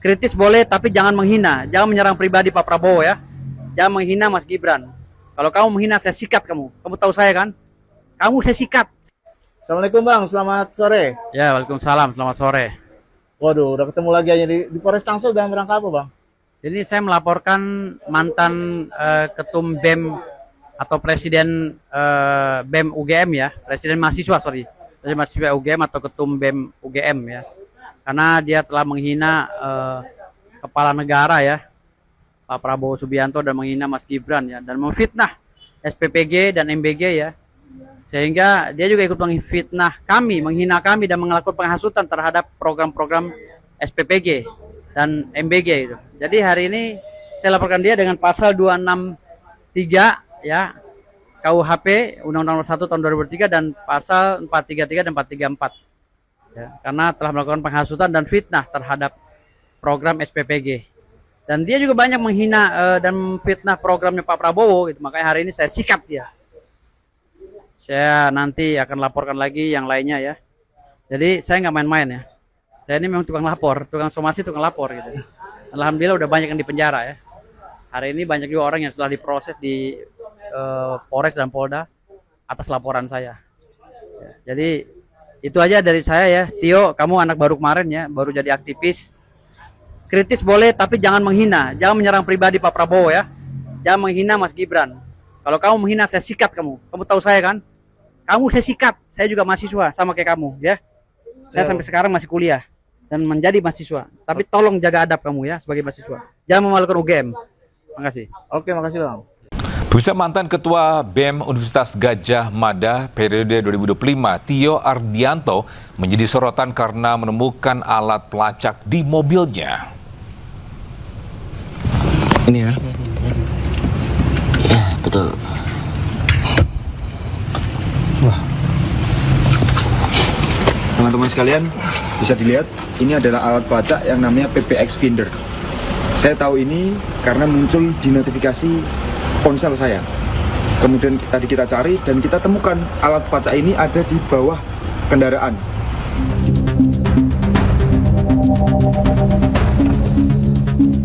Kritis boleh, tapi jangan menghina. Jangan menyerang pribadi Pak Prabowo ya. Jangan menghina Mas Gibran. Kalau kamu menghina, saya sikat kamu. Kamu tahu saya kan? Kamu saya sikat. Assalamualaikum Bang, selamat sore. Ya, waalaikumsalam. Selamat sore. Waduh, udah ketemu lagi aja di Polres Tangsel dalam rangka apa Bang? Ini saya melaporkan mantan ketum BEM atau presiden BEM UGM ya, presiden mahasiswa presiden mahasiswa UGM atau ketum BEM UGM ya, karena dia telah menghina kepala negara ya, Pak Prabowo Subianto, dan menghina Mas Gibran ya, dan memfitnah SPPG dan MBG ya, sehingga dia juga ikut menghina kami dan melakukan penghasutan terhadap program-program SPPG dan MBG itu. Jadi hari ini saya laporkan dia dengan pasal 263 ya KUHP Undang-Undang Nomor 1 Tahun 2003 dan pasal 433 dan 434 ya, karena telah melakukan penghasutan dan fitnah terhadap program SPPG. Dan dia juga banyak menghina dan fitnah programnya Pak Prabowo gitu. Makanya hari ini saya sikat dia. Saya nanti akan laporkan lagi yang lainnya ya. Jadi saya nggak main-main ya. Saya ini memang tukang lapor, tukang somasi, tukang lapor gitu. Alhamdulillah udah banyak yang di penjara ya. Hari ini banyak juga orang yang setelah diproses di Polres dan Polda atas laporan saya. Ya, jadi itu aja dari saya ya. Tio, kamu anak baru kemarin ya, baru jadi aktivis. Kritis boleh, tapi jangan menghina. Jangan menyerang pribadi Pak Prabowo ya. Jangan menghina Mas Gibran. Kalau kamu menghina, saya sikat kamu. Kamu tahu saya kan? Kamu saya sikat. Saya juga mahasiswa, sama kayak kamu ya. Saya sampai sekarang masih kuliah dan menjadi mahasiswa. Tapi tolong jaga adab kamu ya sebagai mahasiswa. Jangan memalukan UGM. Makasih. Oke, makasih Bang. Pemirsa, mantan Ketua BEM Universitas Gadjah Mada periode 2025, Tio Ardianto, menjadi sorotan karena menemukan alat pelacak di mobilnya. Ini ya? Iya, betul. Wah. Teman-teman sekalian, bisa dilihat, ini adalah alat pelacak yang namanya PBX Finder. Saya tahu ini karena muncul di notifikasi ponsel saya. Kemudian tadi kita cari dan kita temukan alat pelacak ini ada di bawah kendaraan.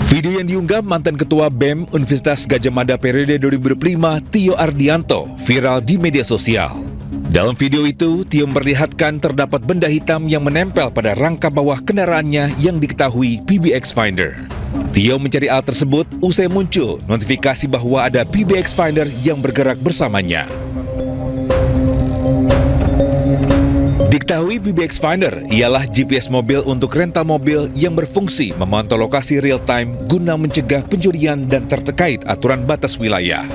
Video yang diunggah mantan Ketua BEM Universitas Gadjah Mada periode 2025, Tio Ardianto, viral di media sosial. Dalam video itu, Tio memperlihatkan terdapat benda hitam yang menempel pada rangka bawah kendaraannya yang diketahui PBX Finder. Tio mencari alat tersebut usai muncul notifikasi bahwa ada PBX Finder yang bergerak bersamanya. Diketahui PBX Finder ialah GPS mobil untuk rental mobil yang berfungsi memantau lokasi real time guna mencegah pencurian dan terkait aturan batas wilayah.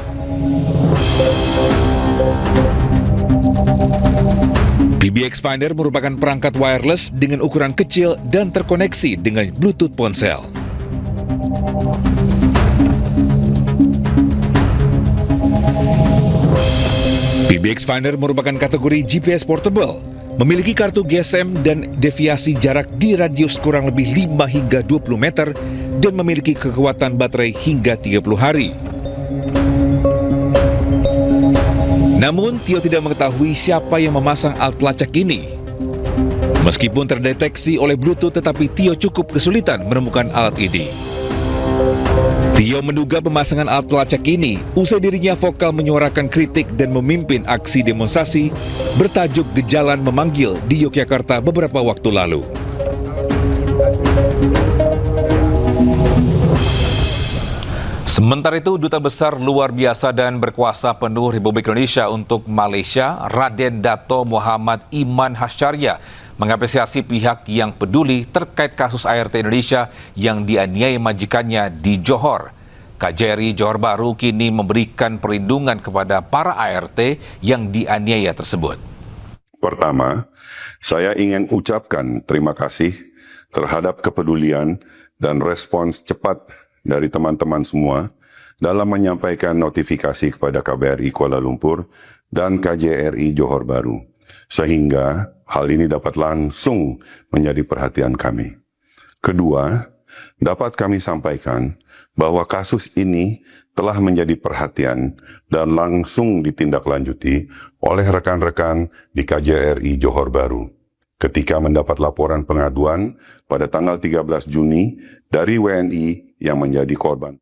PBX Finder merupakan perangkat wireless dengan ukuran kecil dan terkoneksi dengan Bluetooth ponsel. PBX Finder merupakan kategori GPS portable, memiliki kartu GSM dan deviasi jarak di radius kurang lebih 5 hingga 20 meter dan memiliki kekuatan baterai hingga 30 hari. Namun, Tio tidak mengetahui siapa yang memasang alat pelacak ini. Meskipun terdeteksi oleh Bluetooth, tetapi Tio cukup kesulitan menemukan alat ini. Tio menduga pemasangan alat pelacak ini usai dirinya vokal menyuarakan kritik dan memimpin aksi demonstrasi bertajuk Gejalan Memanggil di Yogyakarta beberapa waktu lalu. Sementara itu, Duta Besar Luar Biasa dan Berkuasa Penuh Republik Indonesia untuk Malaysia, Raden Dato Muhammad Iman Hasyariah, mengapresiasi pihak yang peduli terkait kasus ART Indonesia yang dianiaya majikannya di Johor. KJRI Johor Bahru kini memberikan perlindungan kepada para ART yang dianiaya tersebut. Pertama, saya ingin ucapkan terima kasih terhadap kepedulian dan respons cepat dari teman-teman semua dalam menyampaikan notifikasi kepada KBRI Kuala Lumpur dan KJRI Johor Bahru, sehingga hal ini dapat langsung menjadi perhatian kami. Kedua, dapat kami sampaikan bahwa kasus ini telah menjadi perhatian dan langsung ditindaklanjuti oleh rekan-rekan di KJRI Johor Bahru. ketika mendapat laporan pengaduan pada tanggal 13 Juni dari WNI yang menjadi korban.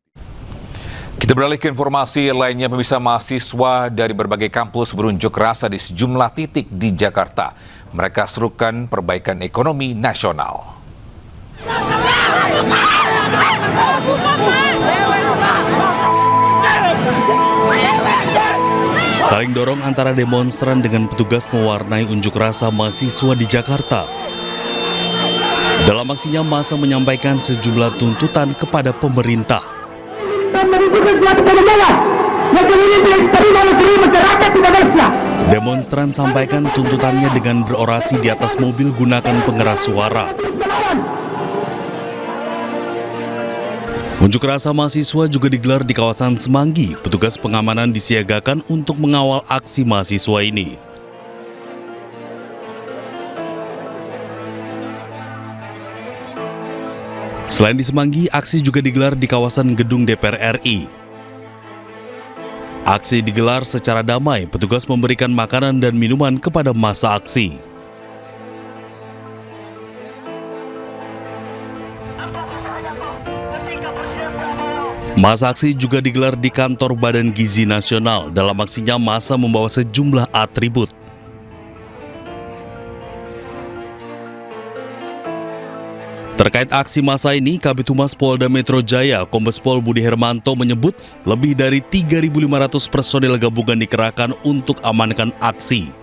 Kita beralih ke informasi lainnya, pemirsa. Mahasiswa dari berbagai kampus berunjuk rasa di sejumlah titik di Jakarta. Mereka serukan perbaikan ekonomi nasional. Saling dorong antara demonstran dengan petugas mewarnai unjuk rasa mahasiswa di Jakarta. Dalam aksinya, massa menyampaikan sejumlah tuntutan kepada pemerintah. Demonstran sampaikan tuntutannya dengan berorasi di atas mobil gunakan pengeras suara. Unjuk rasa mahasiswa juga digelar di kawasan Semanggi. Petugas pengamanan disiagakan untuk mengawal aksi mahasiswa ini. Selain di Semanggi, aksi juga digelar di kawasan gedung DPR RI. Aksi digelar secara damai, petugas memberikan makanan dan minuman kepada massa aksi. Massa aksi juga digelar di kantor Badan Gizi Nasional. Dalam aksinya, massa membawa sejumlah atribut. Terkait aksi massa ini, Kabid Humas Polda Metro Jaya, Kombes Pol Budi Hermanto menyebut lebih dari 3.500 personel gabungan dikerahkan untuk amankan aksi.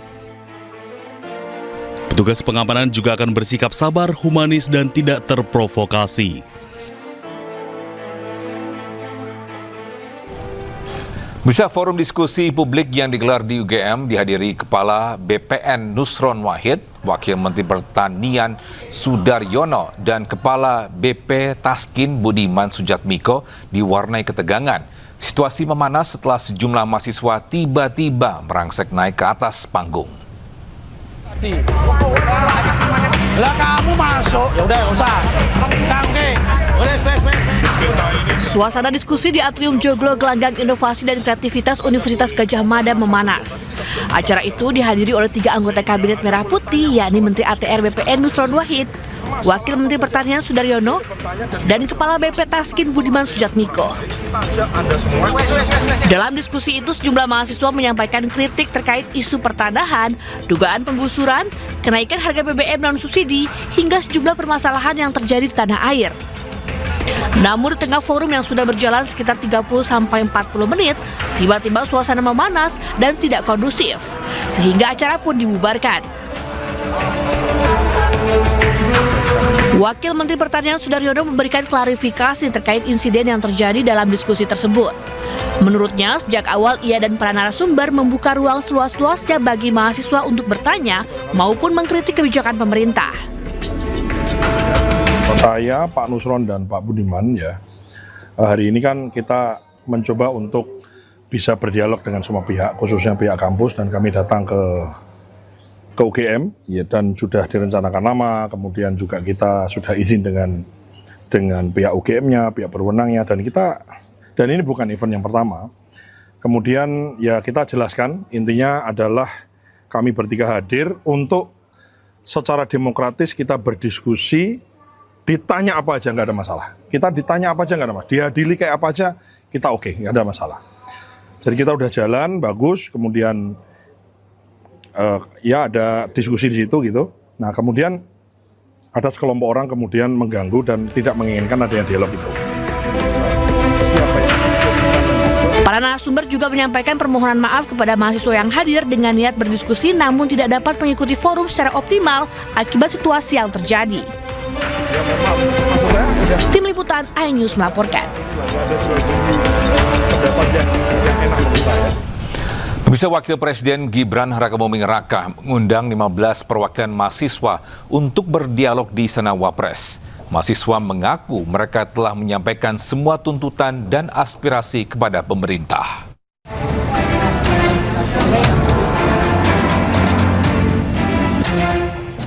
Petugas pengamanan juga akan bersikap sabar, humanis, dan tidak terprovokasi. Bisa forum diskusi publik yang digelar di UGM dihadiri Kepala BPN Nusron Wahid, Wakil Menteri Pertanian Sudaryono, dan Kepala BP Taskin Budiman Sujatmiko diwarnai ketegangan. Situasi memanas setelah sejumlah mahasiswa tiba-tiba merangsek naik ke atas panggung. Lah kamu masuk, ya udah nggak usah. Oke, boleh space. Suasana diskusi di Atrium Joglo Gelanggang Inovasi dan Kreativitas Universitas Gadjah Mada memanas. Acara itu dihadiri oleh 3 anggota Kabinet Merah Putih, yakni Menteri ATR BPN Nusron Wahid, Wakil Menteri Pertanian Sudaryono, dan Kepala BP Taskin Budiman Sujatmiko. Dalam diskusi itu, sejumlah mahasiswa menyampaikan kritik terkait isu pertanahan, dugaan penggusuran, kenaikan harga BBM non-subsidi, hingga sejumlah permasalahan yang terjadi di tanah air. Namun di tengah forum yang sudah berjalan sekitar 30-40 menit, tiba-tiba suasana memanas dan tidak kondusif, sehingga acara pun dibubarkan. Wakil Menteri Pertanian Sudaryono memberikan klarifikasi terkait insiden yang terjadi dalam diskusi tersebut. Menurutnya, sejak awal ia dan para narasumber membuka ruang seluas-luasnya bagi mahasiswa untuk bertanya maupun mengkritik kebijakan pemerintah. Saya, Pak Nusron, dan Pak Budiman, ya, hari ini kan kita mencoba untuk bisa berdialog dengan semua pihak, khususnya pihak kampus, dan kami datang ke UGM, ya, dan sudah direncanakan nama, kemudian juga kita sudah izin dengan pihak UGM-nya, pihak berwenangnya, dan ini bukan event yang pertama. Kemudian ya kita jelaskan, intinya adalah kami bertiga hadir untuk secara demokratis kita berdiskusi. Ditanya apa aja nggak ada masalah. Kita ditanya apa aja nggak ada masalah. Dihadiri kayak apa aja kita oke, nggak ada masalah. Jadi kita udah jalan bagus, kemudian ya ada diskusi di situ gitu. Nah kemudian ada sekelompok orang kemudian mengganggu dan tidak menginginkan adanya dialog itu. Para narasumber juga menyampaikan permohonan maaf kepada mahasiswa yang hadir dengan niat berdiskusi namun tidak dapat mengikuti forum secara optimal akibat situasi yang terjadi. Tim Liputan iNews melaporkan. Pemirsa, Wakil Presiden Gibran Rakabuming Raka mengundang 15 perwakilan mahasiswa untuk berdialog di Istana Wapres. Mahasiswa mengaku mereka telah menyampaikan semua tuntutan dan aspirasi kepada pemerintah.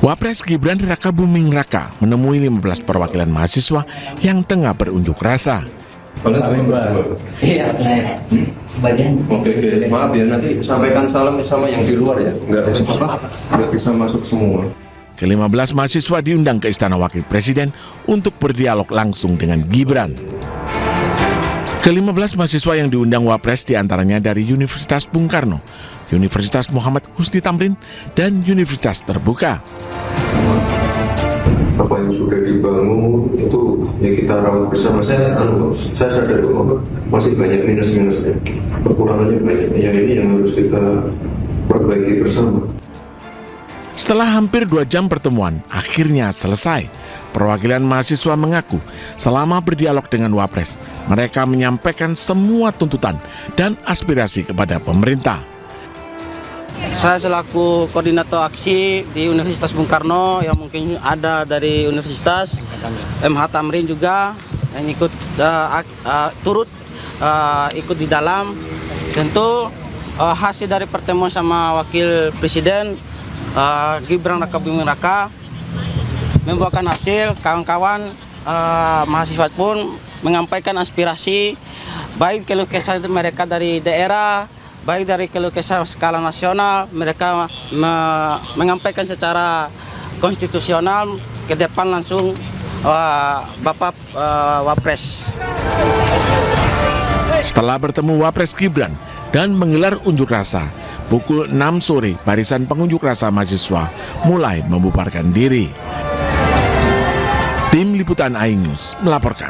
Wapres Gibran Rakabuming Raka menemui 15 perwakilan mahasiswa yang tengah berunjuk rasa. Iya, sebagian. Oke. Maaf ya, nanti sampaikan salam sama yang di luar ya. Nggak bisa masuk semua. ke-15 mahasiswa diundang ke Istana Wakil Presiden untuk berdialog langsung dengan Gibran. Ke-15 mahasiswa yang diundang Wapres diantaranya dari Universitas Bung Karno, Universitas Muhammad Husni Tamrin, dan Universitas Terbuka. Apa yang sudah dibangun itu ya kita rawat bersama. Saya sadar bahwa masih banyak minus-minusnya, kekurangannya banyak. Yang ini yang harus kita perbaiki bersama. Setelah hampir 2 jam pertemuan, akhirnya selesai. Perwakilan mahasiswa mengaku selama berdialog dengan Wapres, mereka menyampaikan semua tuntutan dan aspirasi kepada pemerintah. Saya selaku koordinator aksi di Universitas Bung Karno, yang mungkin ada dari Universitas MH Tamrin juga yang ikut turut ikut di dalam. Tentu hasil dari pertemuan sama Wakil Presiden Gibran Rakabuming Raka membuahkan hasil. Kawan-kawan mahasiswa pun menyampaikan aspirasi, baik keluh kesah mereka dari daerah, baik dari keluh kesah skala nasional. Mereka menyampaikan secara konstitusional ke depan langsung Bapak Wapres. Setelah bertemu Wapres Gibran dan menggelar unjuk rasa, pukul 6 sore barisan pengunjuk rasa mahasiswa mulai membubarkan diri. Tim Liputan iNews melaporkan.